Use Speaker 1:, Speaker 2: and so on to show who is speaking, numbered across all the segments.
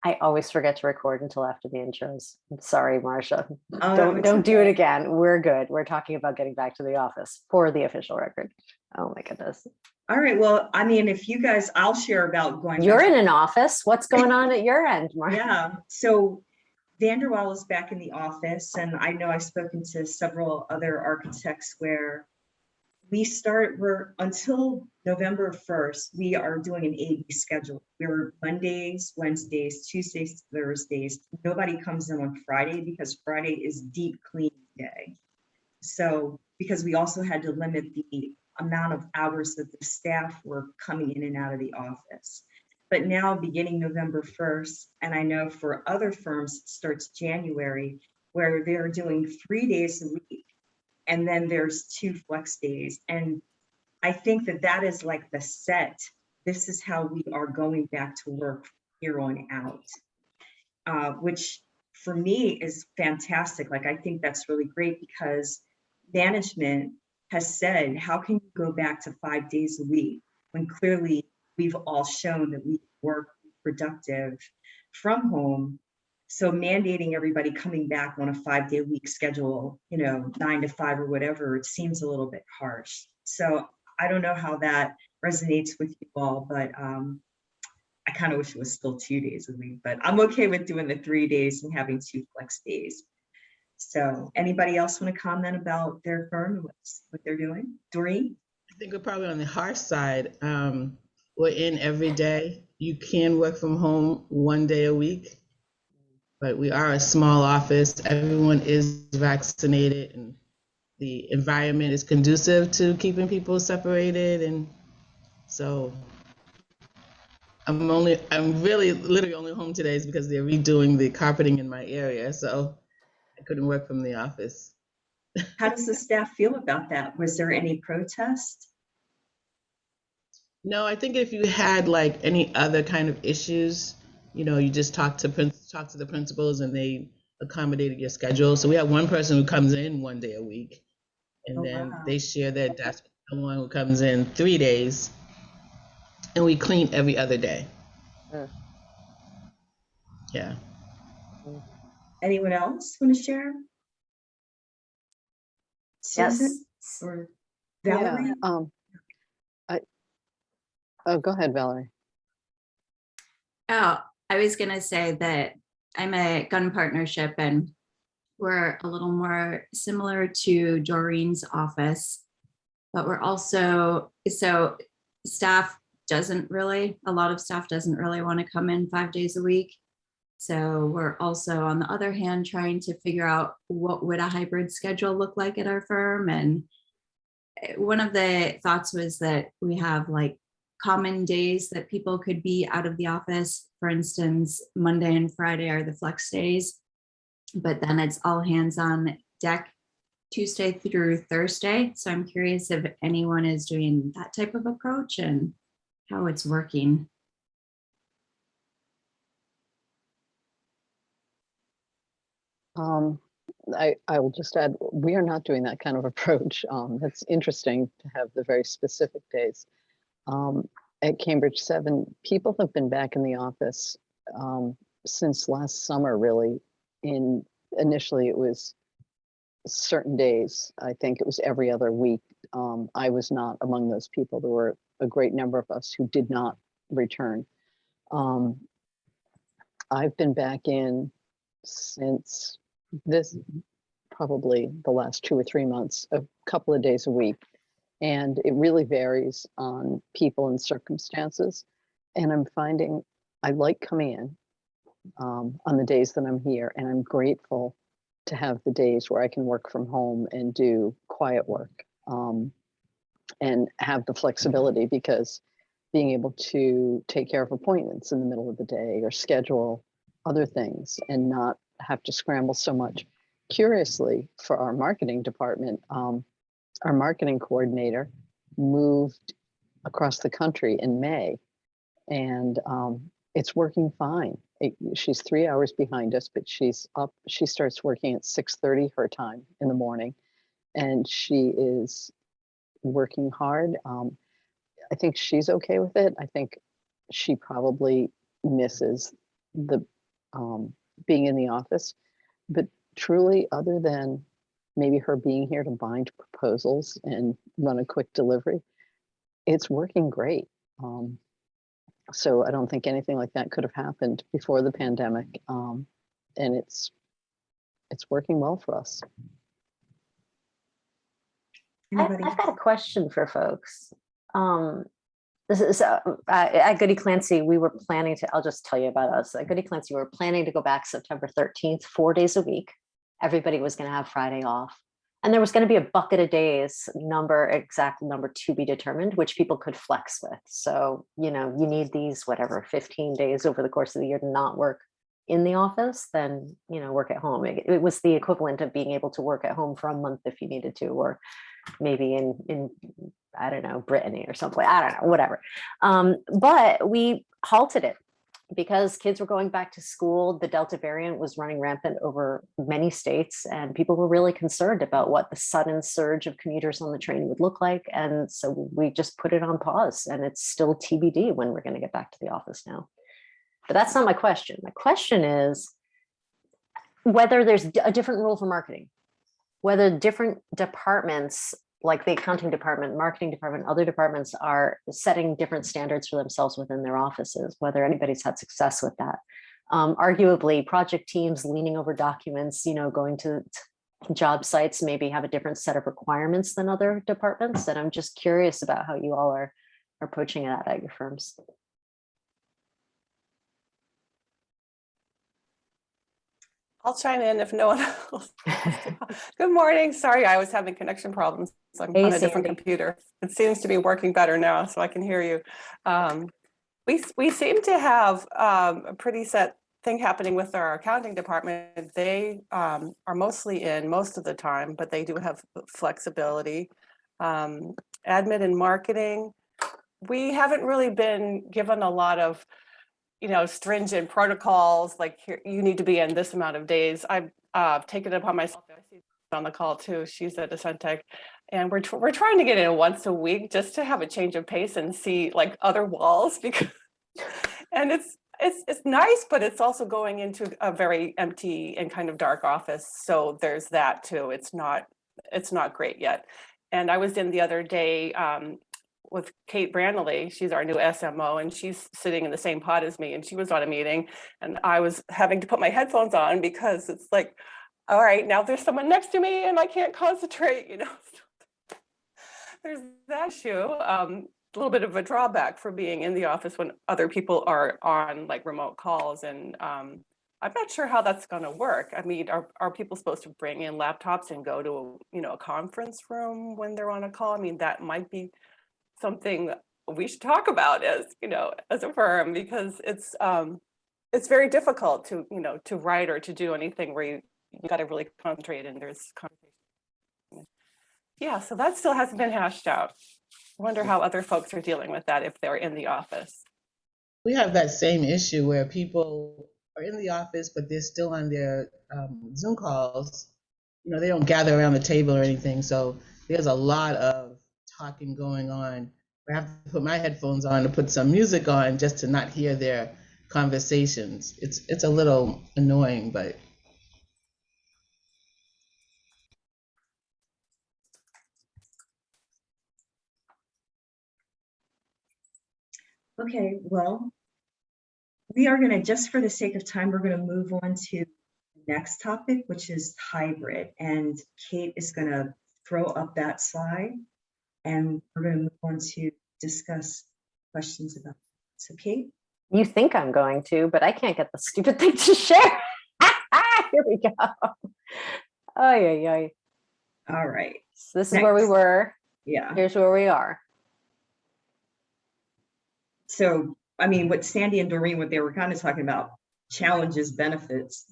Speaker 1: I always forget to record until after the intros. I'm sorry, Marcia.
Speaker 2: Oh, it's
Speaker 1: Don't do it
Speaker 2: okay.
Speaker 1: again. We're good. We're talking about getting back to the office for the official record. Oh my goodness.
Speaker 2: All right. Well, I mean, if you guys, I'll share about going
Speaker 1: You're
Speaker 2: back.
Speaker 1: in an office. What's going on at your end, Marcia?
Speaker 2: Yeah. So Vanderwall is back in the office, and I know I've spoken to several other architects where we're until November 1st, we are doing an A/B schedule. We're Mondays, Wednesdays, Tuesdays, Thursdays. Nobody comes in on Friday because Friday is deep cleaning day. So, because we also had to limit the amount of hours that the staff were coming in and out of the office. But now beginning November 1st, and I know for other firms, it starts January, where they're doing 3 days a week. And then there's 2 flex days. And I think that that is like the set. This is how we are going back to work here on out, which for me is fantastic. Like, I think that's really great because management has said, how can you go back to 5 days a week when clearly we've all shown that we work productive from home? So mandating everybody coming back on a 5-day week schedule, 9 to 5 or whatever, it seems a little bit harsh. So I don't know how that resonates with you all, but I kind of wish it was still 2 days a week, but I'm okay with doing the 3 days and having 2 flex days. So anybody else want to comment about their firm and what they're doing? Doreen?
Speaker 3: I think we're probably on the harsh side. We're in every day. You can work from home 1 day a week, but we are a small office. Everyone is vaccinated, and the environment is conducive to keeping people separated. And so I'm really literally only home today is because they're redoing the carpeting in my area. So I couldn't work from the office.
Speaker 2: How does the staff feel about that? Was there any protest?
Speaker 3: No, I think if you had like any other kind of issues, you just talk to the principals and they accommodated your schedule. So we have one person who comes in 1 day a week, and then
Speaker 2: Wow.
Speaker 3: they share their desk with someone who comes in 3 days, and we clean every other day. Yeah.
Speaker 2: Anyone else want to share? Susan
Speaker 1: Yes.
Speaker 2: or Valerie?
Speaker 4: Oh, go ahead, Valerie.
Speaker 5: Oh, I was going to say that I'm a gun partnership and we're a little more similar to Doreen's office, but we're also, so a lot of staff doesn't really want to come in 5 days a week. So we're also, on the other hand, trying to figure out what would a hybrid schedule look like at our firm. And one of the thoughts was that we have like common days that people could be out of the office. For instance, Monday and Friday are the flex days, but then it's all hands on deck Tuesday through Thursday. So I'm curious if anyone is doing that type of approach and how it's working.
Speaker 4: I will just add, we are not doing that kind of approach. It's interesting to have the very specific days. At Cambridge 7, people have been back in the office since last summer, really. Initially, it was certain days. I think it was every other week. I was not among those people. There were a great number of us who did not return. I've been back in since probably the last 2 or 3 months, a couple of days a week. And it really varies on people and circumstances. And I'm finding I like coming in on the days that I'm here, and I'm grateful to have the days where I can work from home and do quiet work and have the flexibility, because being able to take care of appointments in the middle of the day or schedule other things and not have to scramble so much. Curiously, for our marketing department, our marketing coordinator moved across the country in May, and it's working fine. She's 3 hours behind us, but she's up. She starts working at 6:30 her time in the morning, and she is working hard. I think she's okay with it. I think she probably misses the being in the office. But truly, other than maybe her being here to bind proposals and run a quick delivery, it's working great. So I don't think anything like that could have happened before the pandemic. And it's working well for us.
Speaker 2: Anybody?
Speaker 1: I've got a question for folks. This is at Goody Clancy, we were planning to, I'll just tell you about us. At Goody Clancy, we were planning to go back September 13th, 4 days a week. Everybody was going to have Friday off. And there was going to be a bucket of days exact number to be determined, which people could flex with. So, you need these, 15 days over the course of the year to not work in the office, then, work at home. It was the equivalent of being able to work at home for a month if you needed to, or maybe in I don't know, Brittany or something. I don't know, whatever. But we halted it because kids were going back to school. The Delta variant was running rampant over many states, and people were really concerned about what the sudden surge of commuters on the train would look like. And so we just put it on pause, and it's still TBD when we're going to get back to the office now. But that's not my question. My question is whether there's a different rule for marketing, whether different departments like the accounting department, marketing department, other departments are setting different standards for themselves within their offices, whether anybody's had success with that. Arguably, project teams leaning over documents, going to job sites maybe have a different set of requirements than other departments. And I'm just curious about how you all are approaching that at your firms.
Speaker 6: I'll chime in if no one else. Good morning. Sorry, I was having connection problems. So I'm on a different computer. It seems to be working better now, so I can hear you. We seem to have a pretty set thing happening with our accounting department. They are mostly in most of the time, but they do have flexibility. Admin and marketing, we haven't really been given a lot of stringent protocols, like here, you need to be in this amount of days. I've taken it upon myself. I see on the call too. She's at Ascentech, and we're trying to get in once a week just to have a change of pace and see like other walls, because and it's nice, but it's also going into a very empty and kind of dark office. So there's that too. It's not great yet. And I was in the other day with Kate Brandley. She's our new SMO, and she's sitting in the same pod as me, and she was on a meeting, and I was having to put my headphones on because it's like, all right, now there's someone next to me and I can't concentrate, There's that issue. A little bit of a drawback for being in the office when other people are on like remote calls, and I'm not sure how that's going to work. I mean, are people supposed to bring in laptops and go to a conference room when they're on a call? I mean, that might be something we should talk about as a firm, because it's very difficult to to write or to do anything where you got to really concentrate and there's conversation. Yeah, so that still hasn't been hashed out. I wonder how other folks are dealing with that if they're in the office.
Speaker 3: We have that same issue where people are in the office, but they're still on their Zoom calls. They don't gather around the table or anything. So there's a lot of talking going on. I have to put my headphones on to put some music on just to not hear their conversations. It's a little annoying, but.
Speaker 2: Okay, well, we are going to, just for the sake of time, we're going to move on to the next topic, which is hybrid. And Kate is going to throw up that slide, and we're going to move on to discuss questions about it. So Kate?
Speaker 1: You think I'm going to, but I can't get the stupid thing to share. Here we go. Oh, yeah.
Speaker 2: All right.
Speaker 1: So this is where we were.
Speaker 2: Yeah.
Speaker 1: Here's where we are.
Speaker 2: So, I mean, what Sandy and Doreen, what they were kind of talking about, challenges, benefits.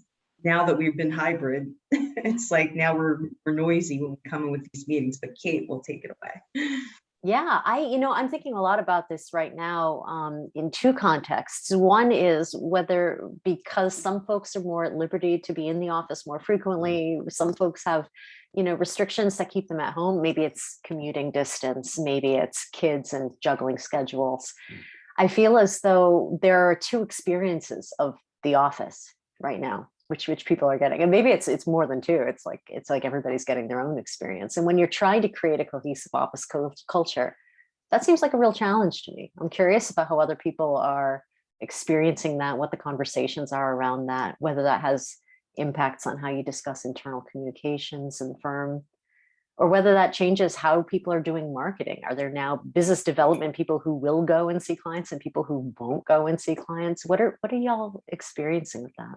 Speaker 2: Now that we've been hybrid, it's like now we're noisy when we come in with these meetings, but Kate will take it away.
Speaker 1: Yeah, I'm thinking a lot about this right now in two contexts. One is whether, because some folks are more at liberty to be in the office more frequently, some folks have, restrictions that keep them at home. Maybe it's commuting distance, maybe it's kids and juggling schedules. I feel as though there are two experiences of the office right now, which people are getting. And maybe it's more than two. It's like everybody's getting their own experience. And when you're trying to create a cohesive office culture, that seems like a real challenge to me. I'm curious about how other people are experiencing that, what the conversations are around that, whether that has impacts on how you discuss internal communications in the firm, or whether that changes how people are doing marketing. Are there now business development people who will go and see clients and people who won't go and see clients? What are y'all experiencing with that?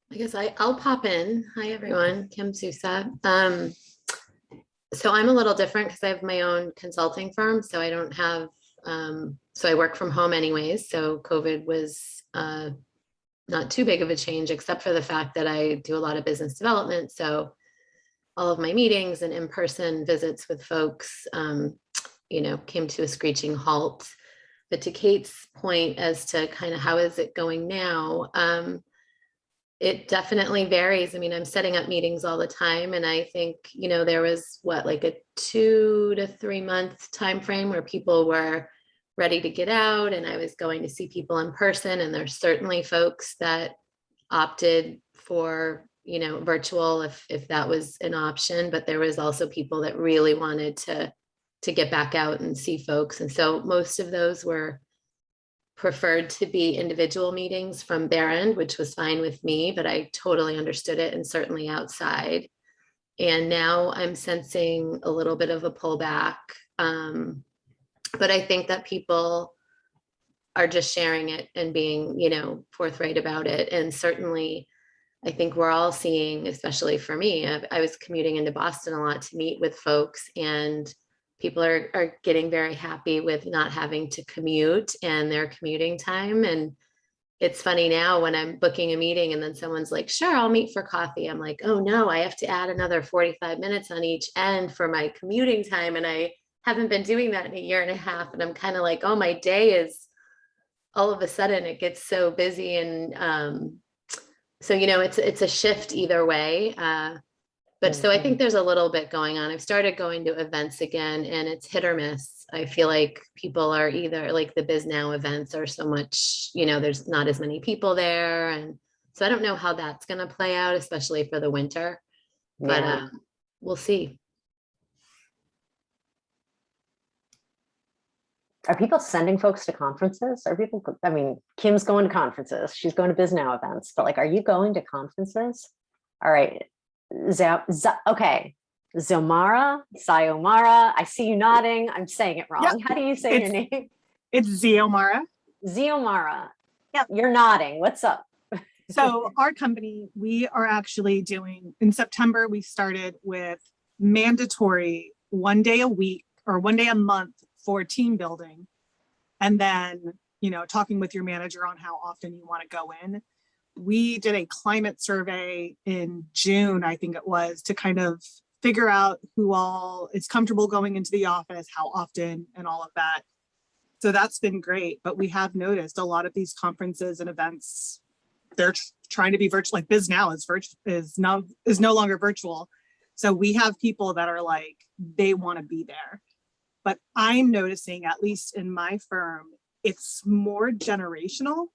Speaker 7: I guess I'll pop in. Hi, everyone. Kim Sousa. So I'm a little different because I have my own consulting firm. So I don't have, so I work from home anyways. So COVID was not too big of a change, except for the fact that I do a lot of business development. So all of my meetings and in-person visits with folks, came to a screeching halt. But to Kate's point as to kind of how is it going now, it definitely varies. I mean, I'm setting up meetings all the time, and I think, there was like a 2 to 3 month time frame where people were ready to get out, and I was going to see people in person. And there's certainly folks that opted for, virtual if that was an option. But there was also people that really wanted to get back out and see folks, and so most of those were preferred to be individual meetings from their end, which was fine with me, but I totally understood it, and certainly outside. And now I'm sensing a little bit of a pullback. But I think that people are just sharing it and being, forthright about it. And certainly I think we're all seeing, especially for me, I was commuting into Boston a lot to meet with folks, and people are getting very happy with not having to commute and their commuting time. And it's funny now when I'm booking a meeting and then someone's like, sure, I'll meet for coffee. I'm like, oh no, I have to add another 45 minutes on each end for my commuting time. And I haven't been doing that in a year and a half. And I'm kind of like, oh, my day is all of a sudden it gets so busy. And so, it's a shift either way. But so I think there's a little bit going on. I've started going to events again, and it's hit or miss. I feel like people are either like the Biz Now events are so much, there's not as many people there. And so I don't know how that's going to play out, especially for the winter, but
Speaker 1: Yeah.
Speaker 7: We'll see.
Speaker 1: Are people sending folks to conferences? I mean, Kim's going to conferences. She's going to Biz Now events, but are you going to conferences? All right. Okay. Zomara, Sayomara. I see you nodding. I'm saying it wrong.
Speaker 8: Yep.
Speaker 1: How do you say your name?
Speaker 8: It's Ziomara.
Speaker 1: Ziomara.
Speaker 8: Yep.
Speaker 1: You're nodding. What's up?
Speaker 8: So our company, we are actually doing, in September, we started with mandatory 1 day a week or 1 day a month for team building. And then, talking with your manager on how often you want to go in. We did a climate survey in June, I think it was, to kind of figure out who all is comfortable going into the office, how often, and all of that. So that's been great. But we have noticed a lot of these conferences and events, they're trying to be virtual. Like Biz Now is no longer virtual. So we have people that are like, they want to be there. But I'm noticing, at least in my firm, it's more generational.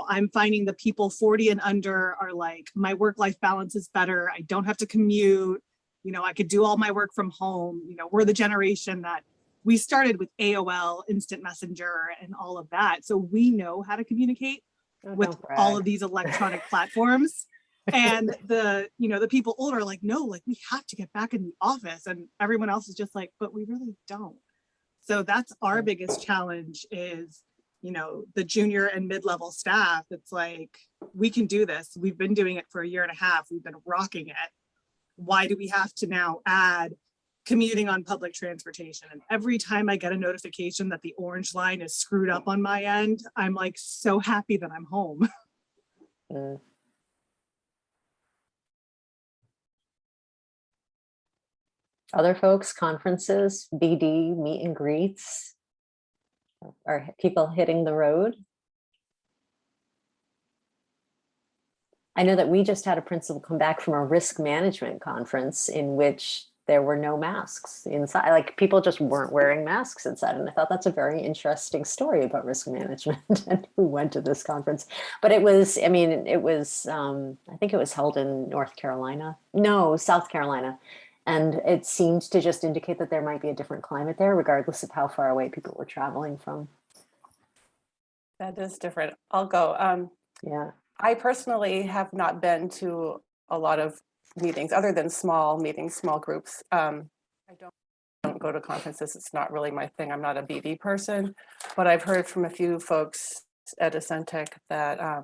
Speaker 8: I'm finding the people 40 and under are like, my work-life balance is better. I don't have to commute. I could do all my work from home. We're the generation that we started with AOL, Instant Messenger, and all of that. So we know how to communicate with all of these electronic platforms. And the people older are like, no, we have to get back in the office. And everyone else is just like, but we really don't. So that's our biggest challenge is, the junior and mid-level staff. It's like, we can do this. We've been doing it for a year and a half. We've been rocking it. Why do we have to now add commuting on public transportation? And every time I get a notification that the orange line is screwed up on my end, I'm like so happy that I'm home.
Speaker 1: Other folks, conferences, BD, meet and greets. Are people hitting the road? I know that we just had a principal come back from a risk management conference in which there were no masks inside. Like people just weren't wearing masks inside. And I thought that's a very interesting story about risk management and who went to this conference. But it was, I mean, it was, I think it was held in South Carolina. And it seemed to just indicate that there might be a different climate there, regardless of how far away people were traveling from.
Speaker 6: That is different. I'll go.
Speaker 1: Yeah.
Speaker 6: I personally have not been to a lot of meetings other than small meetings, small groups. I don't go to conferences. It's not really my thing. I'm not a BD person, but I've heard from a few folks at Ascentech that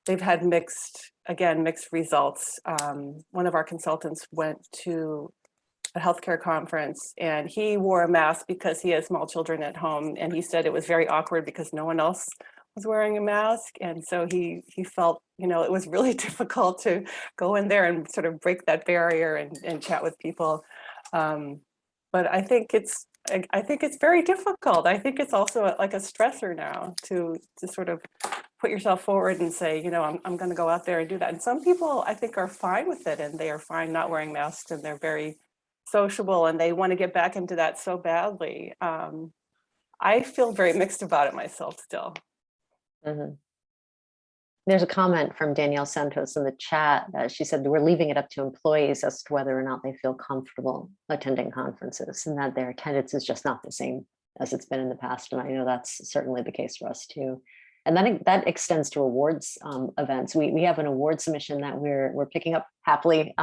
Speaker 6: they've had mixed results. One of our consultants went to a healthcare conference and he wore a mask because he has small children at home. And he said it was very awkward because no one else was wearing a mask. And so he felt, it was really difficult to go in there and sort of break that barrier and chat with people. But I think it's very difficult. I think it's also like a stressor now to sort of put yourself forward and say, I'm going to go out there and do that. And some people I think are fine with it and they are fine not wearing masks and they're very sociable and they want to get back into that so badly. I feel very mixed about it myself still.
Speaker 1: Mm-hmm. There's a comment from Danielle Santos in the chat. She said, we're leaving it up to employees as to whether or not they feel comfortable attending conferences and that their attendance is just not the same as it's been in the past. And I know that's certainly the case for us too. And that extends to awards events. We have an award submission that we're picking up happily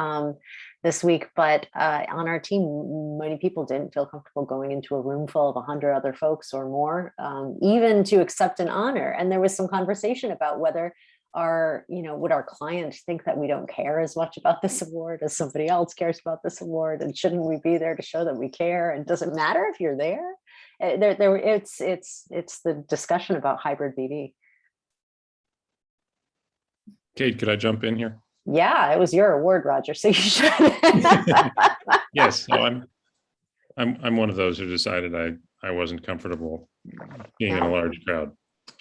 Speaker 1: this week, but on our team, many people didn't feel comfortable going into a room full of 100 other folks or more, even to accept an honor. And there was some conversation about whether would our client think that we don't care as much about this award as somebody else cares about this award, and shouldn't we be there to show that we care? And does it matter if you're there? It's the discussion about hybrid BD.
Speaker 9: Kate, could I jump in here?
Speaker 1: Yeah, it was your award, Roger. So you should.
Speaker 9: Yes, so I'm one of those who decided I wasn't comfortable being in a large crowd.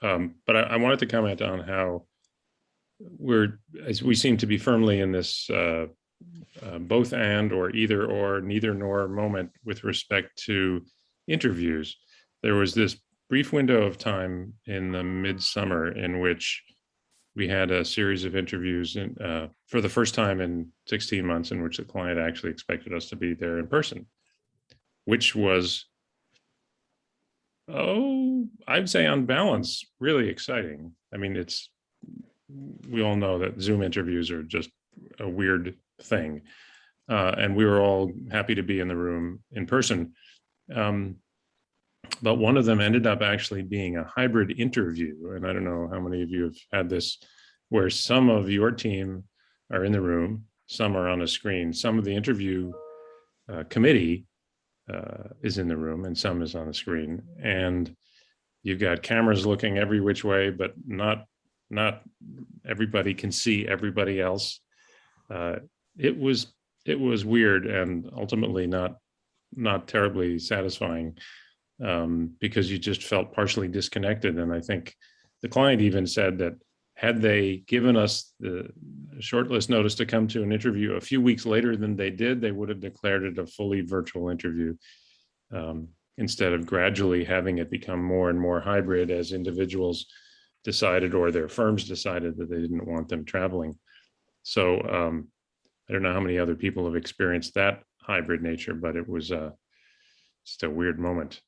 Speaker 9: But I wanted to comment on how we seem to be firmly in this both and or either or neither nor moment with respect to interviews. There was this brief window of time in the midsummer in which we had a series of interviews for the first time in 16 months in which the client actually expected us to be there in person, which was, I'd say on balance, really exciting. I mean, we all know that Zoom interviews are just a weird thing. And we were all happy to be in the room in person. But one of them ended up actually being a hybrid interview. And I don't know how many of you have had this, where some of your team are in the room, some are on a screen, some of the interview committee is in the room and some is on the screen. And you've got cameras looking every which way, but not everybody can see everybody else. It was weird and ultimately not terribly satisfying. Because you just felt partially disconnected. And I think the client even said that had they given us the shortlist notice to come to an interview a few weeks later than they did, they would have declared it a fully virtual interview, instead of gradually having it become more and more hybrid as individuals decided or their firms decided that they didn't want them traveling. So I don't know how many other people have experienced that hybrid nature, but it was just a weird moment.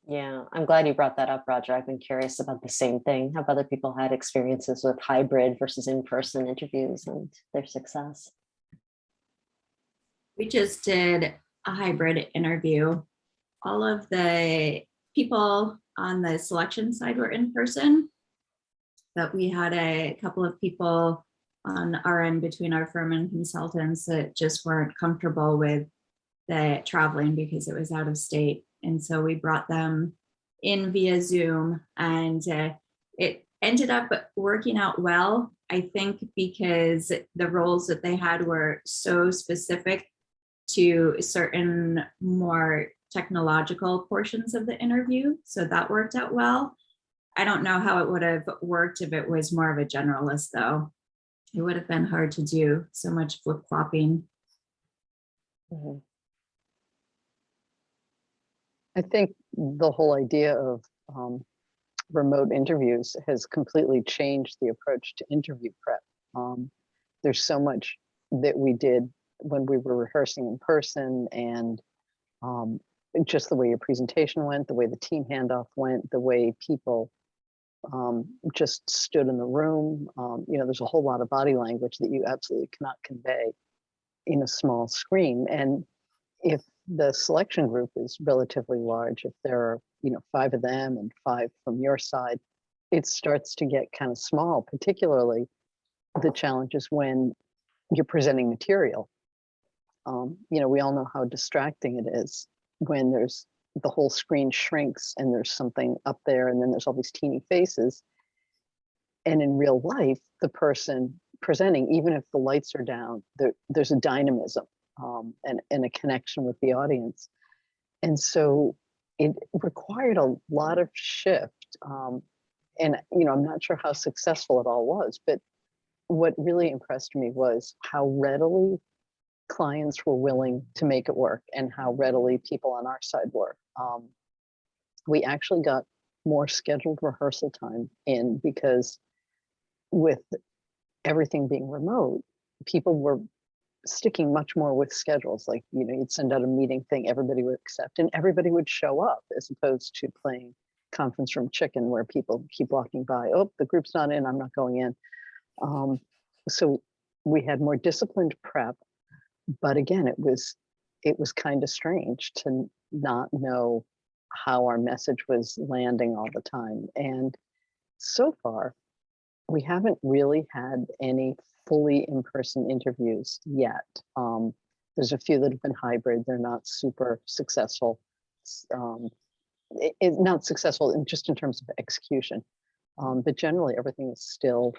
Speaker 1: Yeah, I'm glad you brought that up, Roger. I've been curious about the same thing. Have other people had experiences with hybrid versus in-person interviews and their success?
Speaker 5: We just did a hybrid interview. All of the people on the selection side were in person, but we had a couple of people on our end between our firm and consultants that just weren't comfortable with the traveling because it was out of state. And so we brought them in via Zoom and it ended up working out well, I think, because the roles that they had were so specific to certain more technological portions of the interview. So that worked out well. I don't know how it would have worked if it was more of a generalist, though. It would have been hard to do so much flip-flopping.
Speaker 4: Mhm. I think the whole idea of remote interviews has completely changed the approach to interview prep. There's so much that we did when we were rehearsing in person, and just the way your presentation went, the way the team handoff went, the way people just stood in the room. There's a whole lot of body language that you absolutely cannot convey in a small screen. And if the selection group is relatively large, if there are 5 of them and 5 from your side, it starts to get kind of small. Particularly the challenge is when you're presenting material. We all know how distracting it is when there's the whole screen shrinks and there's something up there, and then there's all these teeny faces. And in real life, the person presenting, even if the lights are down, there's a dynamism and a connection with the audience. And so it required a lot of shift. And I'm not sure how successful it all was, but what really impressed me was how readily clients were willing to make it work and how readily people on our side were. We actually got more scheduled rehearsal time in, because with everything being remote, people were sticking much more with schedules. Like, you'd send out a meeting thing, everybody would accept, and everybody would show up, as opposed to playing conference room chicken where people keep walking by. Oh, the group's not in, I'm not going in. So we had more disciplined prep, but again, it was kind of strange to not know how our message was landing all the time. And so far, we haven't really had any fully in-person interviews yet. There's a few that have been hybrid. They're not super successful. It's not successful just in terms of execution. But generally, everything is still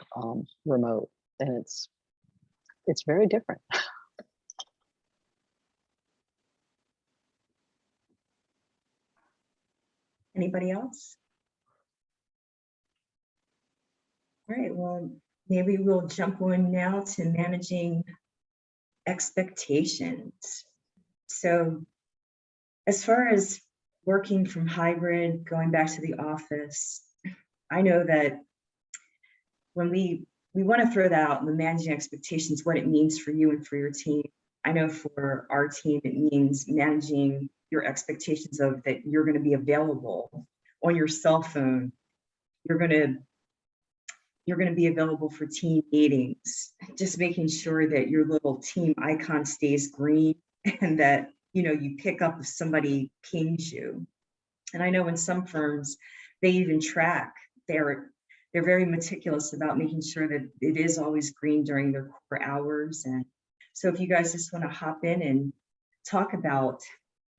Speaker 4: remote, and it's very different.
Speaker 2: Anybody else? All right, well, maybe we'll jump on now to managing expectations. So as far as working from hybrid, going back to the office, I know that when we want to throw that out, the managing expectations, what it means for you and for your team. I know for our team, it means managing your expectations of that you're going to be available on your cell phone. You're going to be available for team meetings, just making sure that your little team icon stays green, and that you pick up if somebody pings you. And I know in some firms, they even track. They're very meticulous about making sure that it is always green during their core hours. And so if you guys just want to hop in and talk about,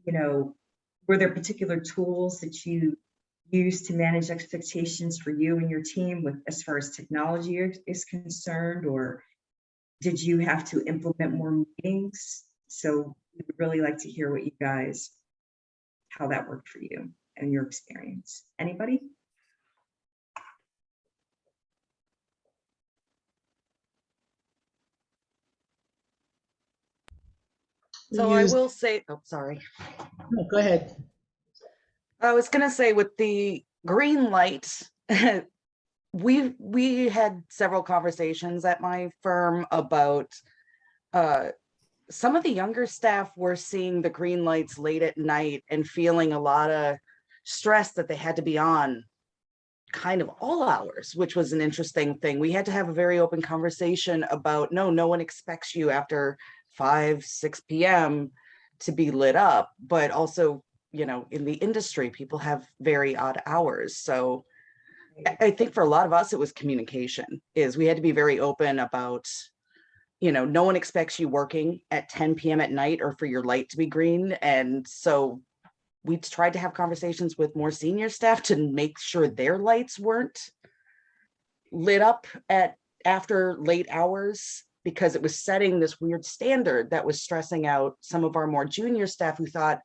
Speaker 2: were there particular tools that you use to manage expectations for you and your team with as far as technology is concerned, or did you have to implement more meetings? So we would really like to hear how that worked for you and your experience. Anybody?
Speaker 10: So I will say, oh, sorry.
Speaker 3: No, go ahead.
Speaker 10: I was going to say, with the green light, we had several conversations at my firm about some of the younger staff were seeing the green lights late at night and feeling a lot of stress that they had to be on kind of all hours, which was an interesting thing. We had to have a very open conversation about, no one expects you after 5, 6 p.m. to be lit up, but also, in the industry, people have very odd hours. So I think for a lot of us, it was communication. We had to be very open about, no one expects you working at 10 p.m. at night or for your light to be green. And so we tried to have conversations with more senior staff to make sure their lights weren't lit up after late hours, because it was setting this weird standard that was stressing out some of our more junior staff who thought,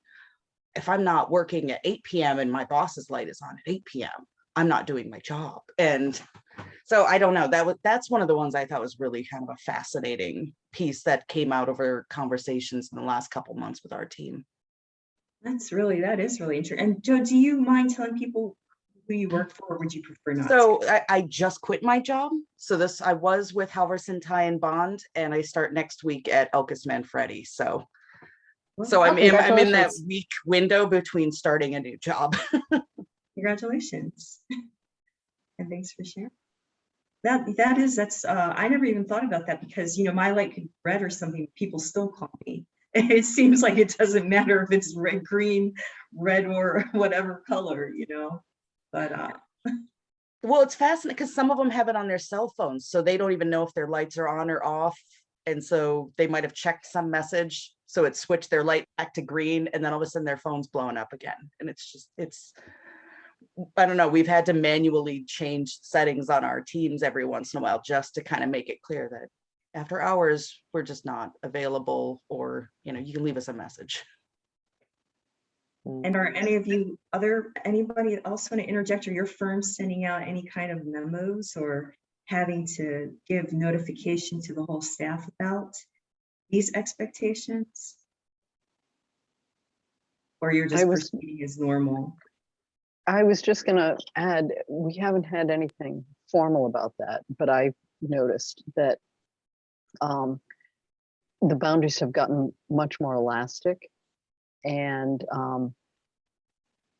Speaker 10: if I'm not working at 8 p.m. and my boss's light is on at 8 p.m., I'm not doing my job. And So I don't know, that's one of the ones I thought was really kind of a fascinating piece that came out over conversations in the last couple months with our team.
Speaker 2: That is really interesting. And Joe, do you mind telling people who you work for, or would you prefer not?
Speaker 10: So I just quit my job. So I was with Halverson Ty and Bond, and I start next week at Elkis Manfredi. So I'm in that
Speaker 1: congratulations.
Speaker 10: week window between starting a new job.
Speaker 2: Congratulations. And thanks for sharing. That's I never even thought about that, because my light could be red or something, people still call me. It seems like it doesn't matter if it's red, green, red, or whatever color, but
Speaker 10: Well, it's fascinating because some of them have it on their cell phones, so they don't even know if their lights are on or off. And so they might have checked some message, so it switched their light back to green, and then all of a sudden their phone's blowing up again. And I don't know, we've had to manually change settings on our teams every once in a while just to kind of make it clear that after hours, we're just not available, or, you can leave us a message.
Speaker 2: and are anybody else want to interject, or your firm sending out any kind of memos or having to give notification to the whole staff about these expectations? Or you're just proceeding as normal?
Speaker 4: I was just gonna add, we haven't had anything formal about that, but I've noticed that the boundaries have gotten much more elastic, and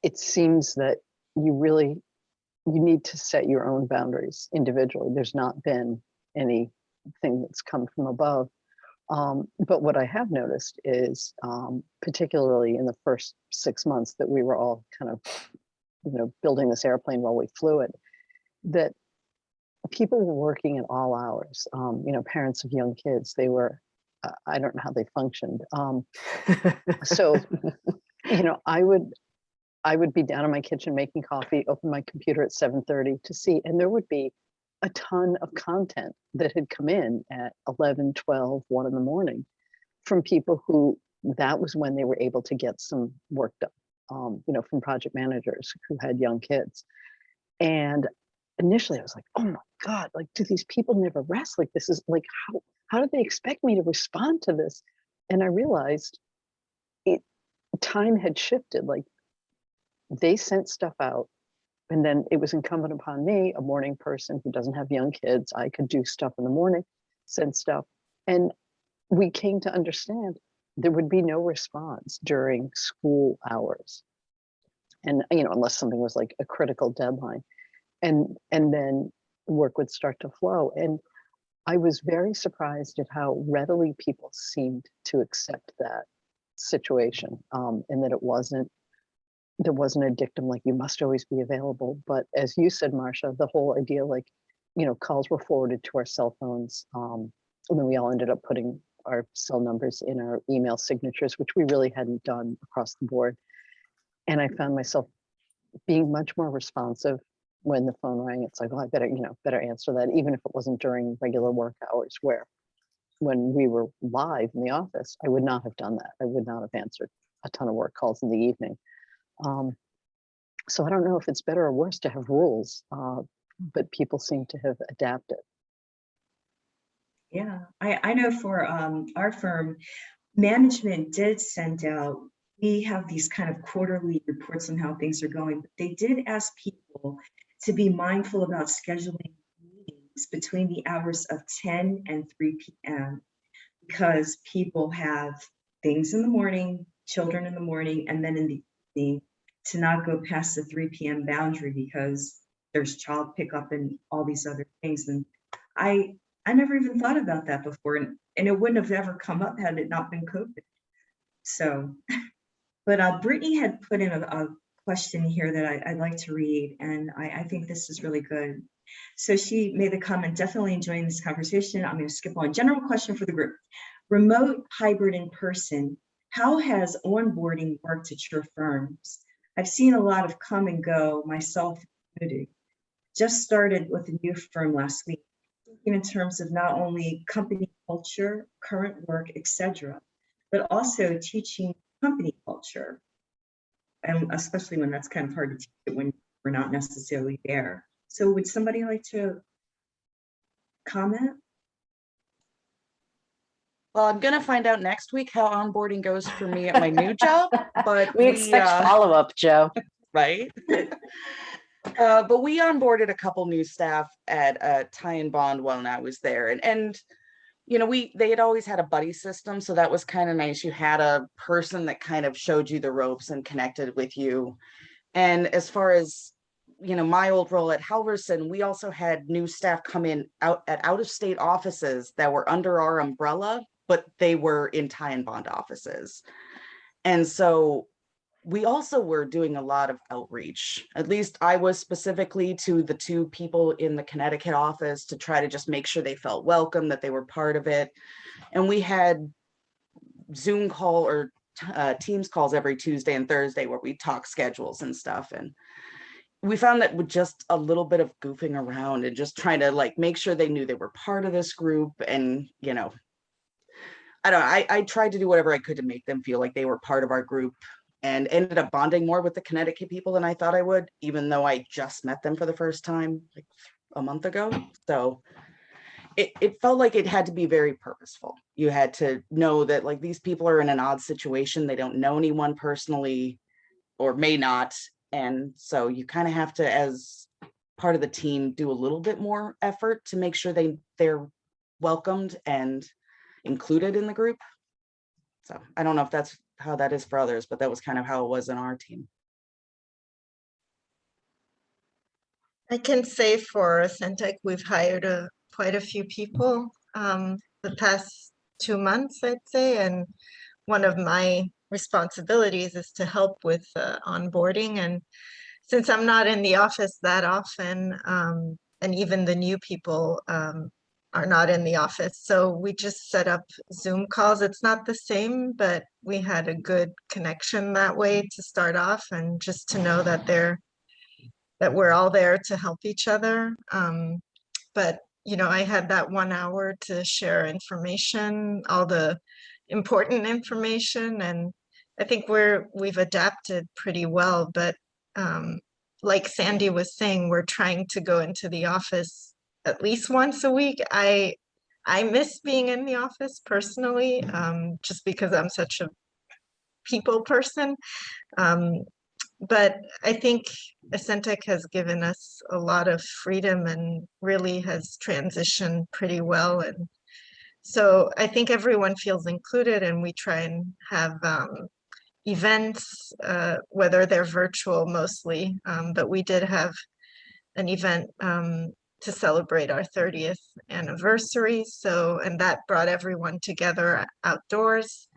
Speaker 4: it seems that you need to set your own boundaries individually. There's not been anything that's come from above. But what I have noticed is, particularly in the first 6 months that we were all kind of, building this airplane while we flew it, that people were working at all hours. Parents of young kids, they were, I don't know how they functioned. So, I would be down in my kitchen making coffee, open my computer at 7:30 to see, and there would be a ton of content that had come in at 11, 12, 1 in the morning from people who, that was when they were able to get some work done, from project managers who had young kids. And initially I was like, oh my God, like, do these people never rest? Like, this is like, how do they expect me to respond to this? And I realized time had shifted. Like, they sent stuff out, and then it was incumbent upon me, a morning person who doesn't have young kids. I could do stuff in the morning, send stuff. And we came to understand there would be no response during school hours. And, unless something was like a critical deadline, and then work would start to flow. And I was very surprised at how readily people seemed to accept that situation, and that there wasn't a dictum like you must always be available. But as you said, Marcia, the whole idea, like, calls were forwarded to our cell phones, and then we all ended up putting our cell numbers in our email signatures, which we really hadn't done across the board. And I found myself being much more responsive when the phone rang. It's like, well, I better answer that, even if it wasn't during regular work hours, where when we were live in the office, I would not have done that. I would not have answered a ton of work calls in the evening. So I don't know if it's better or worse to have rules, but people seem to have adapted.
Speaker 2: Yeah, I know for our firm, management did send out, we have these kind of quarterly reports on how things are going, but they did ask people to be mindful about scheduling meetings between the hours of 10 and 3 p.m. because people have things in the morning, children in the morning, and then in the evening, to not go past the 3 p.m. boundary because there's child pickup and all these other things. And I never even thought about that before, and it wouldn't have ever come up had it not been COVID. So, but Brittany had put in a question here that I'd like to read, and I think this is really good. So she made the comment, definitely enjoying this conversation. I'm going to skip on. General question for the group. Remote, hybrid, in person, how has onboarding worked at your firms? I've seen a lot of come and go, myself included. Just started with a new firm last week, thinking in terms of not only company culture, current work, etc., but also teaching company culture, and especially when that's kind of hard to teach it when we're not necessarily there. So would somebody like to comment?
Speaker 10: Well, I'm gonna find out next week how onboarding goes for me at my new job, but
Speaker 1: We expect follow-up, Joe.
Speaker 10: right? But we onboarded a couple new staff at Tie and Bond when I was there, and you know, they had always had a buddy system, so that was kind of nice. You had a person that kind of showed you the ropes and connected with you. And as far as, you know, my old role at Halverson, we also had new staff come in out of state offices that were under our umbrella, but they were in Tie and Bond offices. And so we also were doing a lot of outreach. At least I was, specifically to the two people in the Connecticut office, to try to just make sure they felt welcome, that they were part of it. And we had Zoom call or Teams calls every Tuesday and Thursday where we talk schedules and stuff. And we found that with just a little bit of goofing around and just trying to like make sure they knew they were part of this group, and you know, I don't know, I tried to do whatever I could to make them feel like they were part of our group, and ended up bonding more with the Connecticut people than I thought I would, even though I just met them for the first time like a month ago. So it felt like it had to be very purposeful. You had to know that like these people are in an odd situation. They don't know anyone personally, or may not. And so you kind of have to, as part of the team, do a little bit more effort to make sure they're welcomed and included in the group. So I don't know if that's how that is for others, but that was kind of how it was in our team.
Speaker 11: I can say for Centec, we've hired quite a few people the past 2 months, I'd say. And one of my responsibilities is to help with onboarding. And since I'm not in the office that often, and even the new people are not in the office, so we just set up Zoom calls. It's not the same, but we had a good connection that way to start off, and just to know that we're all there to help each other. But you know, I had that 1 hour to share information, all the important information, and I think we've adapted pretty well. But like Sandy was saying, we're trying to go into the office at least once a week. I miss being in the office personally, just because I'm such a people person. But I think Centec has given us a lot of freedom and really has transitioned pretty well. And so I think everyone feels included, and we try and have events, whether they're virtual mostly, but we did have an event to celebrate our 30th anniversary. So, and that brought everyone together outdoors.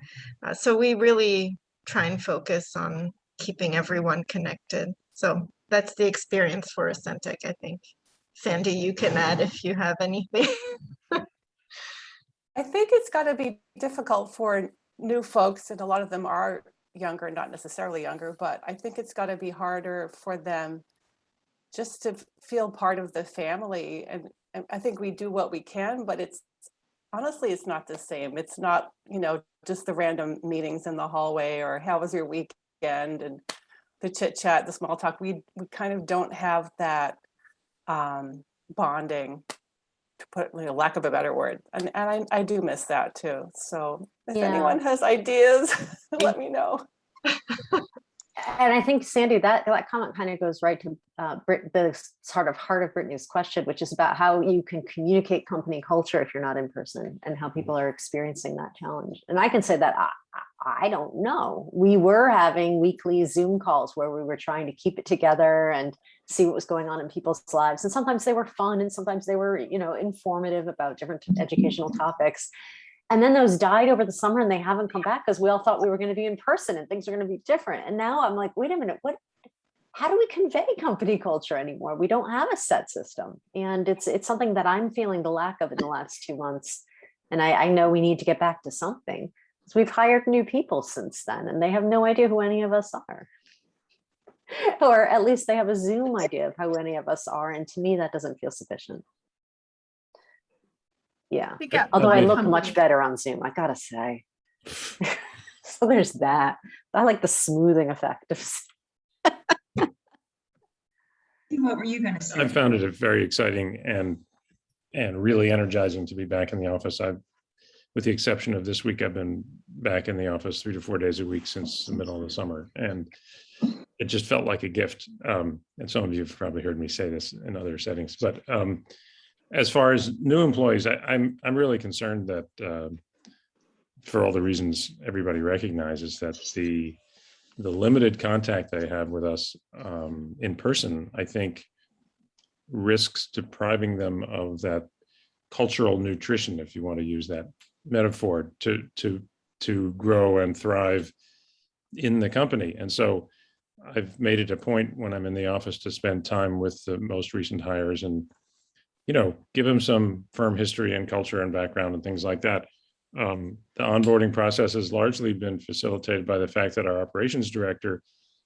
Speaker 11: So we really try and focus on keeping everyone connected. So that's the experience for Centec, I think. Sandy, you can add if you have anything.
Speaker 6: I think it's got to be difficult for new folks, and a lot of them are younger, not necessarily younger, but I think it's got to be harder for them just to feel part of the family. And I think we do what we can, but it's honestly, it's not the same. It's not, you know, just the random meetings in the hallway or how was your weekend and the chit chat, the small talk. We kind of don't have that bonding, to put like, a lack of a better word. And I do miss that too. So if anyone has ideas, let me know.
Speaker 1: And I think, Sandy, that comment kind of goes right to the sort of heart of Brittany's question, which is about how you can communicate company culture if you're not in person, and how people are experiencing that challenge. And I can say that I don't know. We were having weekly Zoom calls where we were trying to keep it together and see what was going on in people's lives. And sometimes they were fun, and sometimes they were, you know, informative about different educational topics. And then those died over the summer, and they haven't come back because we all thought we were going to be in person and things are going to be different. And now I'm like, wait a minute, how do we convey company culture anymore? We don't have a set system. And it's something that I'm feeling the lack of in the last 2 months. And I know we need to get back to something. So we've hired new people since then, and they have no idea who any of us are. Or at least they have a Zoom idea of who any of us are. And to me, that doesn't feel sufficient. Yeah, although I look much better on Zoom, I gotta say. So there's that. I like the smoothing effect of
Speaker 2: What were you gonna say?
Speaker 9: I found it very exciting and really energizing to be back in the office. With the exception of this week, I've been back in the office 3 to 4 days a week since the middle of the summer, and it just felt like a gift. And some of you have probably heard me say this in other settings, but as far as new employees, I'm really concerned that for all the reasons everybody recognizes, that the limited contact they have with us in person, I think, risks depriving them of that cultural nutrition, if you want to use that metaphor, to grow and thrive in the company. And so I've made it a point when I'm in the office to spend time with the most recent hires and, give them some firm history and culture and background and things like that. The onboarding process has largely been facilitated by the fact that our operations director,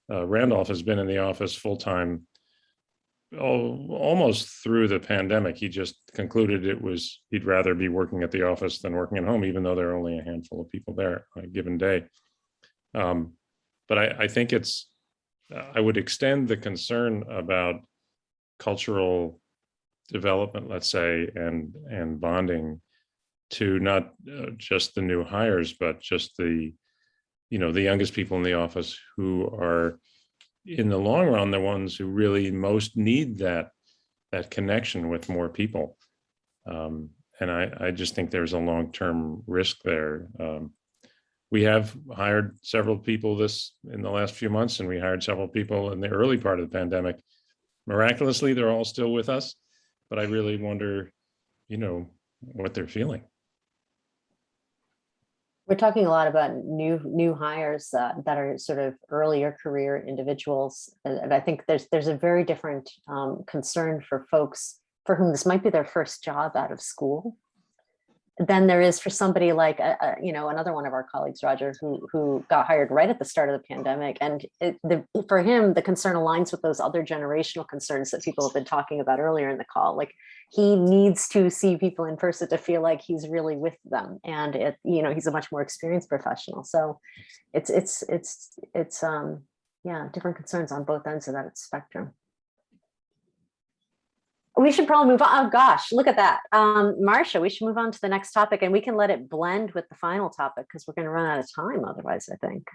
Speaker 9: Randolph, has been in the office full-time almost through the pandemic. He just concluded he'd rather be working at the office than working at home, even though there are only a handful of people there on a given day. But I think I would extend the concern about cultural development, let's say, and bonding to not just the new hires, but just the youngest people in the office, who are in the long run the ones who really most need that connection with more people. And I just think there's a long-term risk there. We have hired several people in the last few months, and we hired several people in the early part of the pandemic. Miraculously, they're all still with us, but I really wonder, what they're feeling.
Speaker 1: We're talking a lot about new hires that are sort of earlier career individuals, and I think there's a very different concern for folks for whom this might be their first job out of school than there is for somebody like another one of our colleagues, Roger, who got hired right at the start of the pandemic, and for him the concern aligns with those other generational concerns that people have been talking about earlier in the call. Like, he needs to see people in person to feel like he's really with them, and he's a much more experienced professional. So it's different concerns on both ends of that spectrum. We should probably move on. Oh gosh, look at that. Marcia, we should move on to the next topic, and we can let it blend with the final topic because we're going to run out of time otherwise, I think.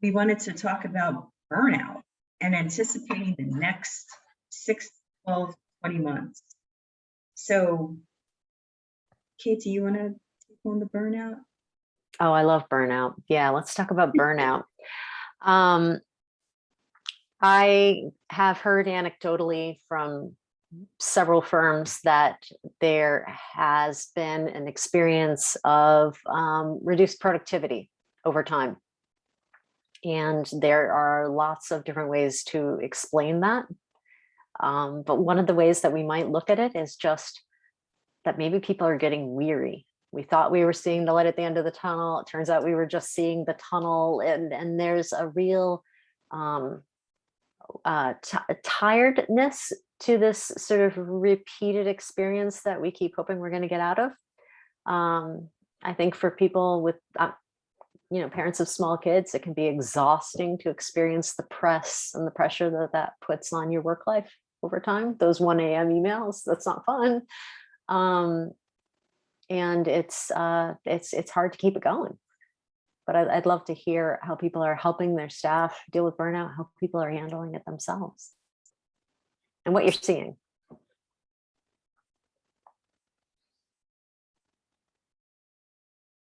Speaker 2: We wanted to talk about burnout and anticipating the next 6, 12, 20 months. So, Kate, do you want to take on the burnout?
Speaker 1: Oh, I love burnout. Yeah, let's talk about burnout. I have heard anecdotally from several firms that there has been an experience of reduced productivity over time. And there are lots of different ways to explain that. But one of the ways that we might look at it is just that maybe people are getting weary. We thought we were seeing the light at the end of the tunnel. It turns out we were just seeing the tunnel, and there's a real tiredness to this sort of repeated experience that we keep hoping we're going to get out of. I think for people with, parents of small kids, it can be exhausting to experience the press and the pressure that puts on your work life over time. Those 1 a.m. emails, that's not fun. And it's hard to keep it going. But I'd love to hear how people are helping their staff deal with burnout, how people are handling it themselves, and what you're seeing.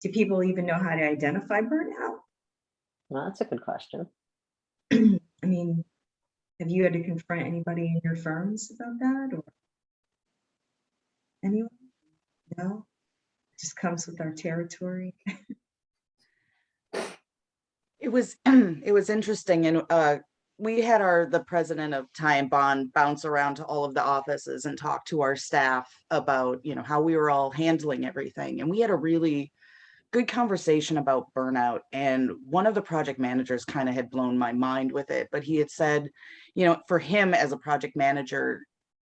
Speaker 2: Do people even know how to identify burnout?
Speaker 1: Well, that's a good question.
Speaker 2: I mean, have you had to confront anybody in your firms about that, or anyone? No, it just comes with our territory.
Speaker 10: It was interesting, and we had the president of Ty and Bond bounce around to all of the offices and talk to our staff about how we were all handling everything, and we had a really good conversation about burnout. And one of the project managers kind of had blown my mind with it, but he had said, for him as a project manager,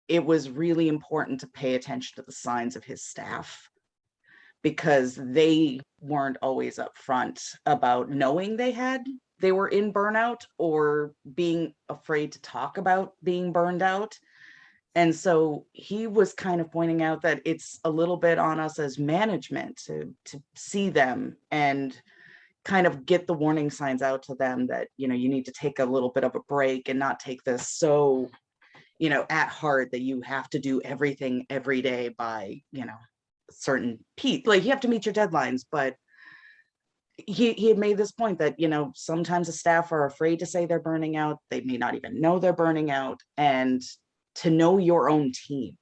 Speaker 10: it was really important to pay attention to the signs of his staff, because they weren't always upfront about knowing they had they were in burnout or being afraid to talk about being burned out. And so he was kind of pointing out that it's a little bit on us as management to see them and kind of get the warning signs out to them that, you know, you need to take a little bit of a break and not take this so, you know, at heart that you have to do everything every day by, you know, certain like you have to meet your deadlines. But he had made this point that, you know, sometimes the staff are afraid to say they're burning out. They may not even know they're burning out. And to know your own team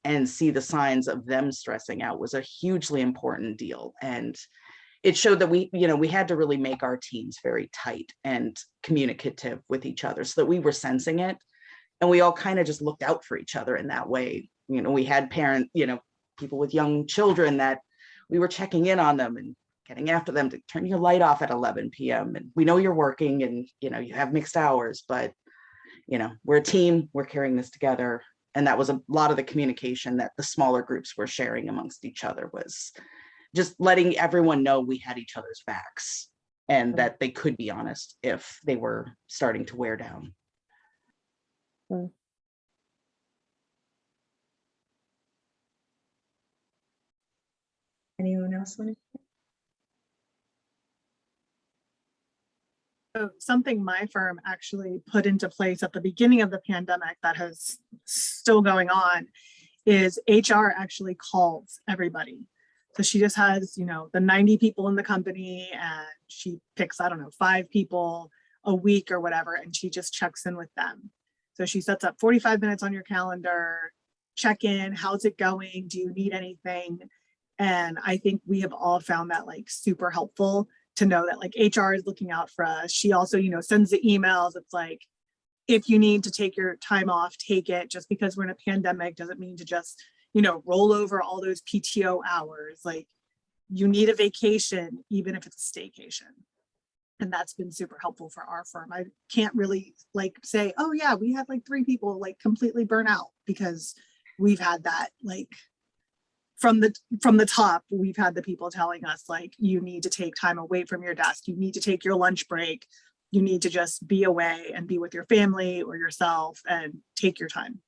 Speaker 10: and see the signs of them stressing out was a hugely important deal. And it showed that we, you know, we had to really make our teams very tight and communicative with each other so that we were sensing it. And we all kind of just looked out for each other in that way. You know, we had people with young children that we were checking in on them and getting after them to turn your light off at 11 p.m. And we know you're working and, you know, you have mixed hours, but, you know, we're a team, we're carrying this together. And that was a lot of the communication that the smaller groups were sharing amongst each other, was just letting everyone know we had each other's backs and that they could be honest if they were starting to wear down.
Speaker 2: Anyone else want to?
Speaker 8: So something my firm actually put into place at the beginning of the pandemic that has still going on is HR actually calls everybody. So she just has, you know, the 90 people in the company and she picks, I don't know, 5 people a week or whatever, and she just checks in with them. So she sets up 45 minutes on your calendar, check in, how's it going? Do you need anything? And I think we have all found that like super helpful to know that like HR is looking out for us. She also, you know, sends the emails. It's like, if you need to take your time off, take it. Just because we're in a pandemic doesn't mean to just, you know, roll over all those PTO hours. Like, you need a vacation, even if it's a staycation. And that's been super helpful for our firm. I can't really like say, oh yeah, we had like 3 people like completely burn out, because we've had that like from the top, we've had the people telling us like, you need to take time away from your desk. You need to take your lunch break. You need to just be away and be with your family or yourself and take your time.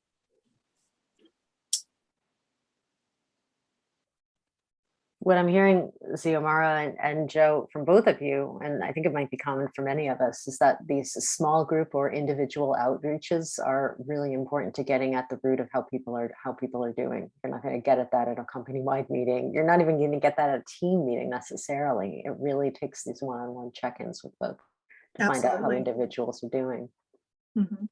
Speaker 1: What I'm hearing, Xiomara and Joe, from both of you, and I think it might be common for many of us, is that these small group or individual outreaches are really important to getting at the root of how people are doing. You're not going to get at that at a company-wide meeting. You're not even going to get that at a team meeting necessarily. It really takes these one-on-one check-ins with folks to find out how individuals are doing.
Speaker 8: Mm-hmm.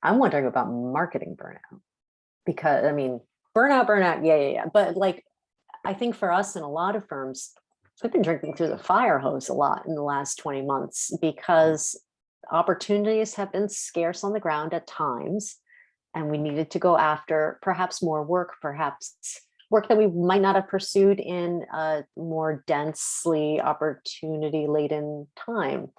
Speaker 1: I'm wondering about marketing burnout. Because I mean, burnout, yeah. But like, I think for us and a lot of firms, we've been drinking through the fire hose a lot in the last 20 months because opportunities have been scarce on the ground at times. And we needed to go after perhaps more work, perhaps work that we might not have pursued in a more densely opportunity-laden time.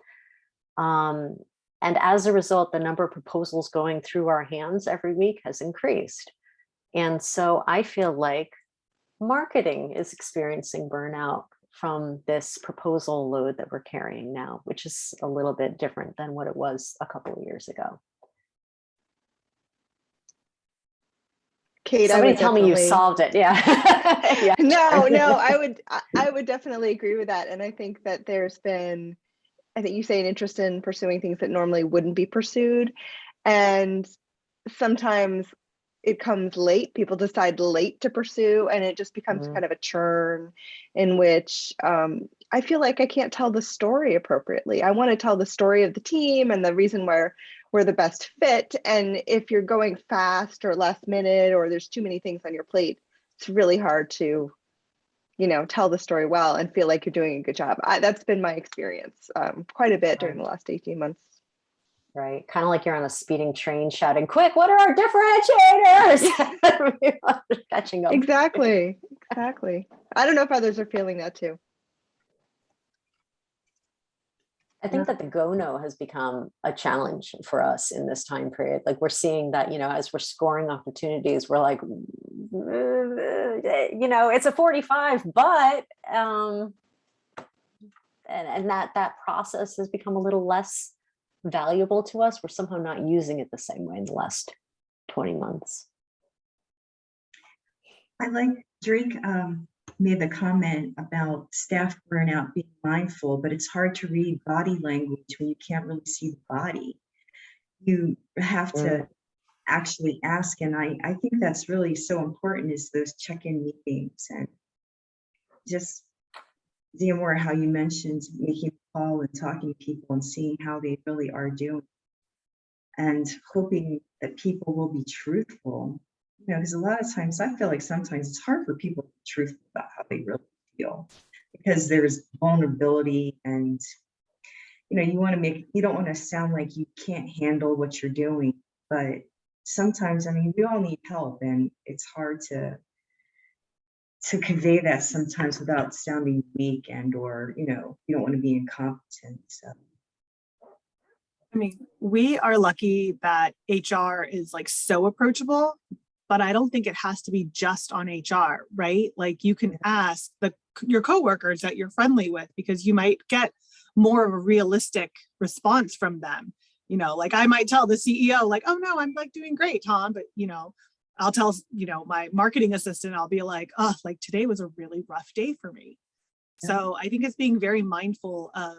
Speaker 1: And as a result, the number of proposals going through our hands every week has increased. And so I feel like marketing is experiencing burnout from this proposal load that we're carrying now, which is a little bit different than what it was a couple of years ago.
Speaker 12: Kate,
Speaker 1: somebody tell me you solved it. Yeah. Yeah.
Speaker 12: No, I would definitely agree with that. And I think that there's been, I think you say, an interest in pursuing things that normally wouldn't be pursued. And sometimes it comes late. People decide late to pursue, and it just becomes kind of a churn in which I feel like I can't tell the story appropriately. I want to tell the story of the team and the reason where we're the best fit. And if you're going fast or last minute, or there's too many things on your plate, it's really hard to, you know, tell the story well and feel like you're doing a good job. That's been my experience quite a bit during the last 18 months.
Speaker 1: Right. Kind of like you're on a speeding train shouting, quick, what are our differentiators? Catching up.
Speaker 12: Exactly. I don't know if others are feeling that too.
Speaker 1: I think that the go-no has become a challenge for us in this time period. Like we're seeing that, you know, as we're scoring opportunities, we're like, you know, it's a 45, but and that process has become a little less valuable to us. We're somehow not using it the same way in the last 20 months.
Speaker 2: I like Drake made the comment about staff burnout being mindful, but it's hard to read body language when you can't really see the body. You have to actually ask, and I think that's really so important, is those check-in meetings, and just Deamore, how you mentioned making a call and talking to people and seeing how they really are doing, and hoping that people will be truthful. You know, because a lot of times I feel like sometimes it's hard for people to be truthful about how they really feel, because there's vulnerability, and you don't want to sound like you can't handle what you're doing, but sometimes, I mean, we all need help, and it's hard to convey that sometimes without sounding weak, and or you don't want to be incompetent. So
Speaker 8: I mean, we are lucky that HR is like so approachable, but I don't think it has to be just on HR, right? Like you can ask your coworkers that you're friendly with, because you might get more of a realistic response from them. Like I might tell the CEO like, oh no, I'm like doing great, Tom. But I'll tell, my marketing assistant, I'll be like, oh, like today was a really rough day for me. So I think it's being very mindful of,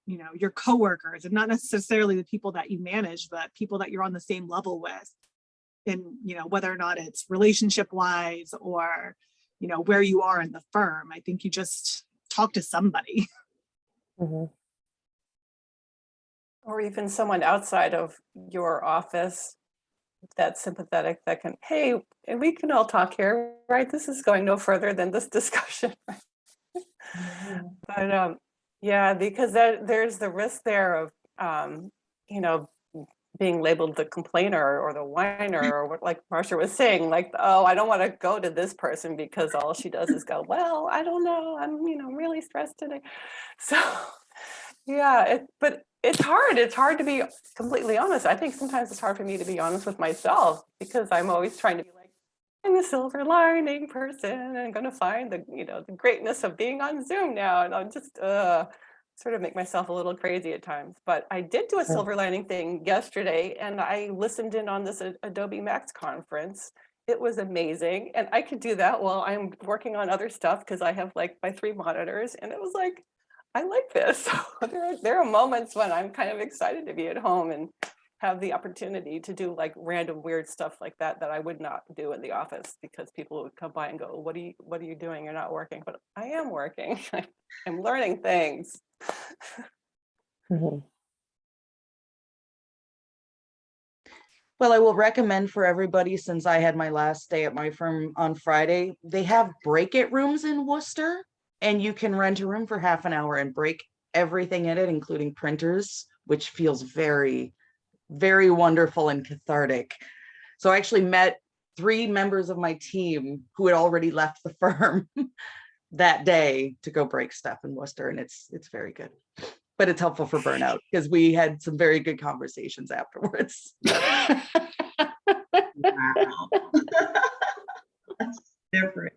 Speaker 8: your coworkers, and not necessarily the people that you manage, but people that you're on the same level with. And, whether or not it's relationship wise or, where you are in the firm, I think you just talk to somebody.
Speaker 1: Mm-hmm.
Speaker 6: Or even someone outside of your office that's sympathetic, that can, hey, and we can all talk here, right? This is going no further than this discussion. But yeah, because there's the risk there of, being labeled the complainer or the whiner, or what, like Marcia was saying, like, oh, I don't want to go to this person because all she does is go, well, I don't know, I'm, really stressed today. So yeah, but it's hard to be completely honest. I think sometimes it's hard for me to be honest with myself, because I'm always trying to be like, I'm a silver lining person, and I'm going to find the greatness of being on Zoom now. And I'll just sort of make myself a little crazy at times. But I did do a silver lining thing yesterday, and I listened in on this Adobe Max conference. It was amazing. And I could do that while I'm working on other stuff, because I have like my 3 monitors, and it was like, I like this. So there are moments when I'm kind of excited to be at home and have the opportunity to do like random weird stuff like that I would not do in the office, because people would come by and go, what are you doing? You're not working. But I am working. I'm learning things.
Speaker 1: Mm-hmm.
Speaker 10: Well, I will recommend for everybody, since I had my last day at my firm on Friday, they have break it rooms in Worcester, and you can rent a room for half an hour and break everything in it, including printers, which feels very, very wonderful and cathartic. So I actually met 3 members of my team who had already left the firm that day to go break stuff in Worcester, and it's very good. But it's helpful for burnout, because we had some very good conversations afterwards.
Speaker 2: wow. That's different.